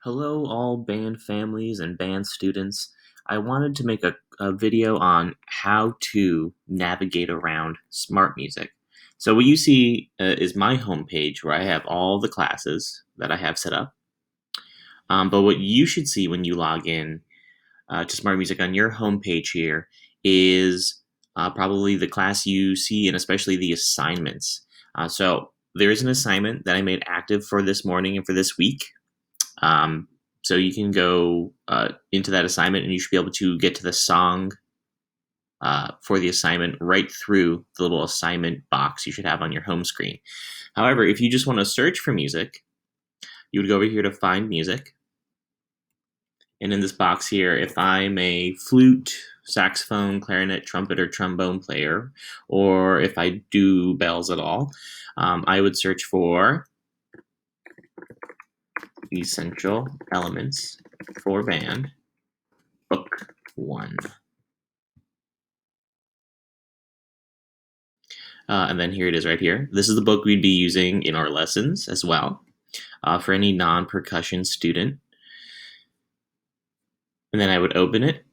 Hello, all band families and band students. I wanted to make a video on how to navigate around SmartMusic. So what you see is my homepage where I have all the classes that I have set up. But what you should see when you log in to SmartMusic on your homepage here is probably the class you see and especially the assignments. So there is an assignment that I made active for this morning and for this week. Um, so you can go into that assignment and you should be able to get to the song for the assignment right through the little assignment box you should have on your home screen. However, if you just want to search for music, you would go over here to find music. And in this box here, if I'm a flute, saxophone, clarinet, trumpet, or trombone player, or if I do bells at all, I would search for Essential Elements for Band, Book 1. And then here it is right here. This is the book we'd be using in our lessons as well for any non-percussion student. And then I would open it.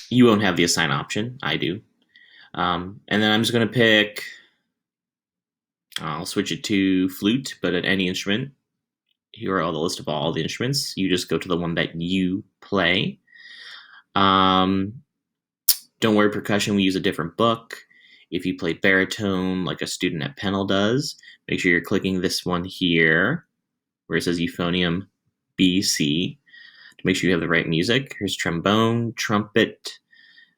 You won't have the assign option. I do. And then I'm just going to pick, I'll switch it to flute, but at any instrument. Here are all the list of all the instruments. You just go to the one that you play. Don't worry, percussion, we use a different book. If you play baritone like a student at Pennell does, make sure you're clicking this one here where it says euphonium BC to make sure you have the right music. Here's trombone, trumpet,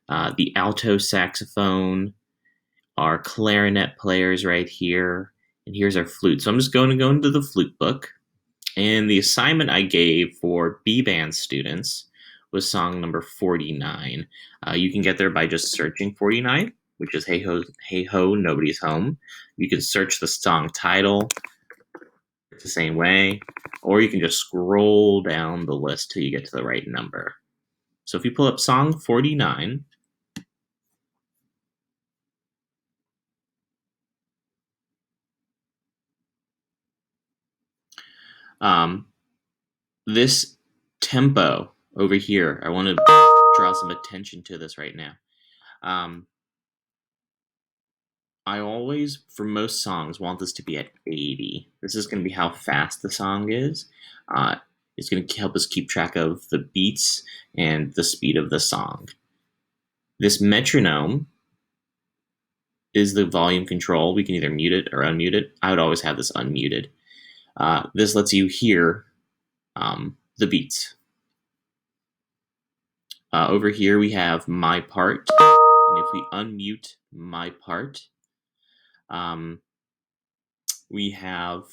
the alto saxophone, our clarinet players right here, and here's our flute. So I'm just going to go into the flute book, and the assignment I gave for B-band students was song number 49. You can get there by just searching 49, which is Hey Ho, Hey Ho, Nobody's Home. You can search the song title. It's the same way. Or you can just scroll down the list till you get to the right number. So if you pull up song 49, this tempo over here, I want to draw some attention to this right now. I always, for most songs, want this to be at 80. This is going to be how fast the song is. It's going to help us keep track of the beats and the speed of the song. This metronome is the volume control. We can either mute it or unmute it. I would always have this unmuted. This lets you hear the beats. Over here we have my part, and if we unmute my part, we have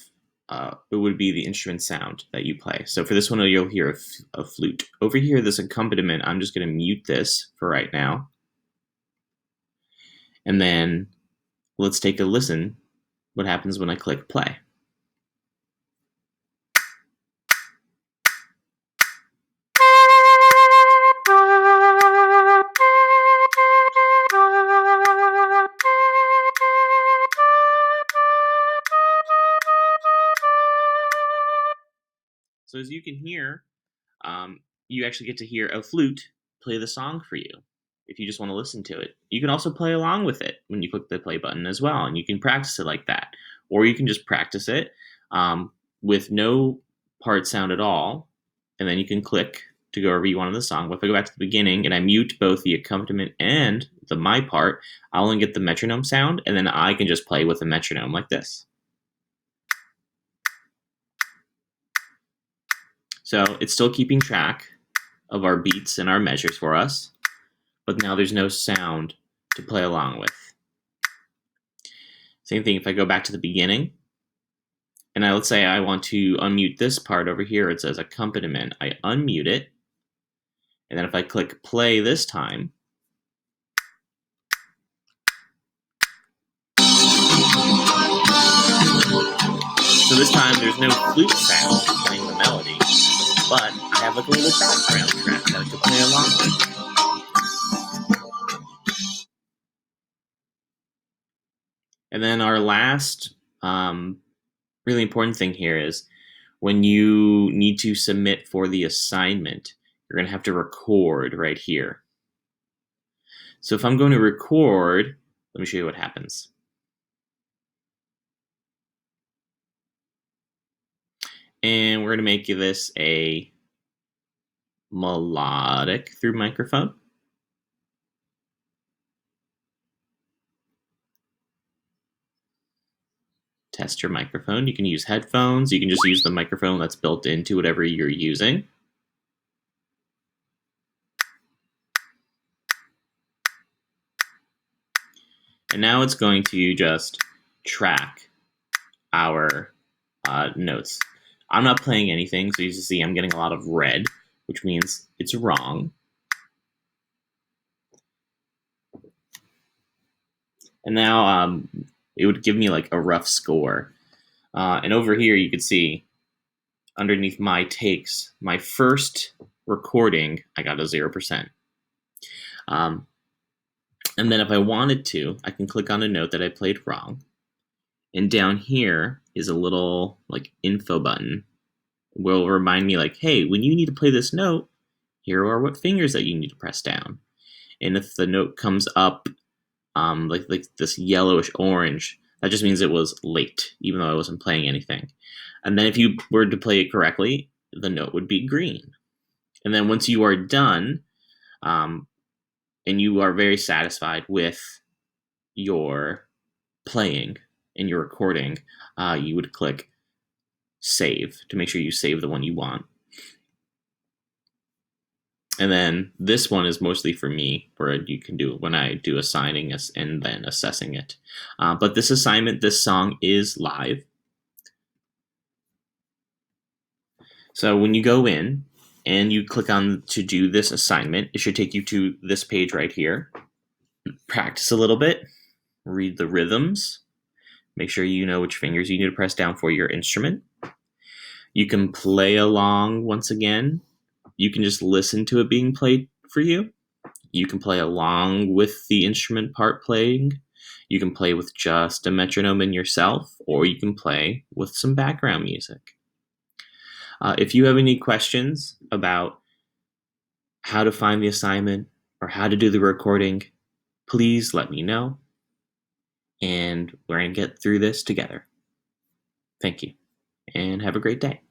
it would be the instrument sound that you play. So for this one, you'll hear a flute. Over here, this accompaniment, I'm just going to mute this for right now. And then let's take a listen what happens when I click play. So as you can hear, you actually get to hear a flute play the song for you if you just want to listen to it. You can also play along with it when you click the play button as well, and you can practice it like that. Or you can just practice it with no part sound at all, and then you can click to go wherever you want in the song. But if I go back to the beginning and I mute both the accompaniment and the my part, I'll only get the metronome sound, and then I can just play with the metronome like this. So it's still keeping track of our beats and our measures for us, but now there's no sound to play along with. Same thing if I go back to the beginning, and let's say I want to unmute this part over here. It says accompaniment. I unmute it, and then if I click play this time, so this time there's no flute sound playing the melody, but I have like a little background track that I could play along with. And then our last really important thing here is when you need to submit for the assignment, you're going to have to record right here. So if I'm going to record, let me show you what happens. And we're going to make this a melodic through microphone. Test your microphone. You can use headphones. You can just use the microphone that's built into whatever you're using. And now it's going to just track our notes. I'm not playing anything, so you see I'm getting a lot of red, which means it's wrong. And now it would give me like a rough score. And over here you can see underneath my takes, my first recording, I got a 0%. And then if I wanted to, I can click on a note that I played wrong. And down here is a little like info button. Will remind me like, hey, when you need to play this note, here are what fingers that you need to press down. And if the note comes up like this yellowish orange, that just means it was late, even though I wasn't playing anything. And then if you were to play it correctly, the note would be green. And then once you are done, and you are very satisfied with your playing and your recording, you would click save to make sure you save the one you want. And then this one is mostly for me, where you can do it when I do assigning and then assessing it. But this assignment, this song is live. So when you go in and you click on to do this assignment, it should take you to this page right here. Practice a little bit, read the rhythms, make sure you know which fingers you need to press down for your instrument. You can play along once again. You can just listen to it being played for you. You can play along with the instrument part playing. You can play with just a metronome and yourself, or you can play with some background music. If you have any questions about how to find the assignment or how to do the recording, please let me know, and we're going to get through this together. Thank you, and have a great day.